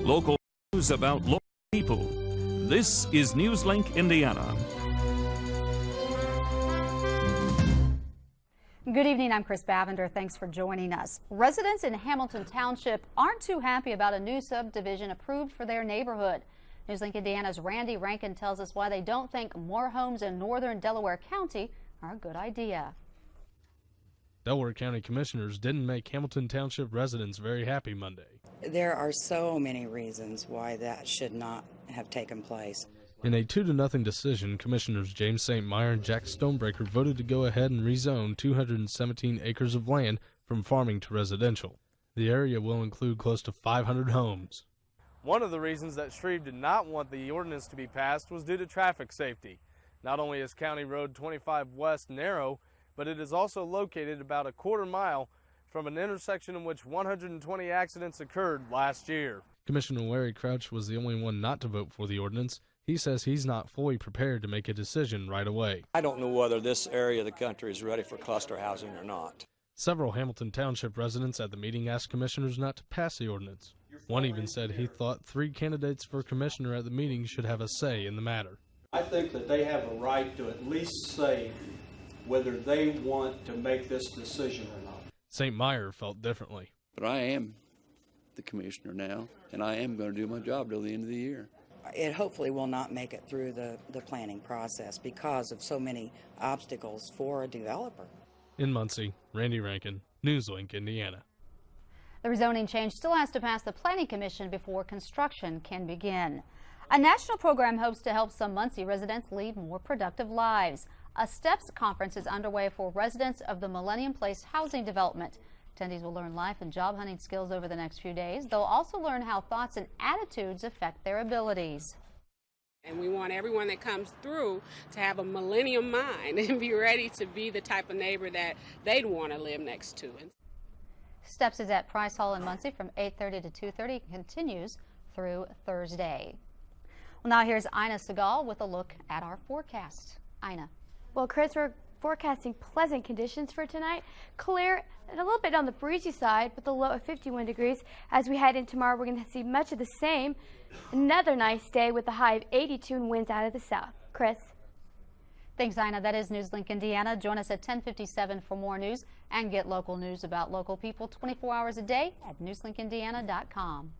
Local news about local people. This is Newslink, Indiana. Good evening, I'm Chris Bavender. Thanks for joining us. Residents in Hamilton Township aren't too happy about a new subdivision approved for their neighborhood. Newslink Indiana's Randy Rankin tells us why they don't think more homes in northern Delaware County are a good idea. Delaware County Commissioners didn't make Hamilton Township residents very happy Monday. There are so many reasons why that should not have taken place. In a 2-0 decision, Commissioners James St. Meyer and Jack Stonebreaker voted to go ahead and rezone 217 acres of land from farming to residential. The area will include close to 500 homes. One of the reasons that Shreve did not want the ordinance to be passed was due to traffic safety. Not only is County Road 25 West narrow, but it is also located about a quarter mile from an intersection in which 120 accidents occurred last year. Commissioner Larry Crouch was the only one not to vote for the ordinance. He says he's not fully prepared to make a decision right away. I don't know whether this area of the country is ready for cluster housing or not. Several Hamilton Township residents at the meeting asked commissioners not to pass the ordinance. One even said he thought 3 candidates for commissioner at the meeting should have a say in the matter. I think that they have a right to at least say whether they want to make this decision or not. St. Meyer felt differently. But I am the commissioner now, and I am going to do my job till the end of the year. It hopefully will not make it through the planning process because of so many obstacles for a developer. In Muncie, Randy Rankin, Newslink, Indiana. The rezoning change still has to pass the Planning Commission before construction can begin. A national program hopes to help some Muncie residents lead more productive lives. A STEPS conference is underway for residents of the Millennium Place housing development. Attendees will learn life and job hunting skills over the next few days. They'll also learn how thoughts and attitudes affect their abilities. And we want everyone that comes through to have a millennium mind and be ready to be the type of neighbor that they'd want to live next to. STEPS is at Price Hall in Muncie from 8:30 to 2:30 and continues through Thursday. Well, now here's Ina Segal with a look at our forecast. Ina. Well, Chris, we're forecasting pleasant conditions for tonight. Clear and a little bit on the breezy side with a low of 51 degrees. As we head in tomorrow, we're going to see much of the same. Another nice day with a high of 82 and winds out of the south. Chris. Thanks, Ina. That is Newslink Indiana. Join us at 10:57 for more news and get local news about local people 24 hours a day at newslinkindiana.com.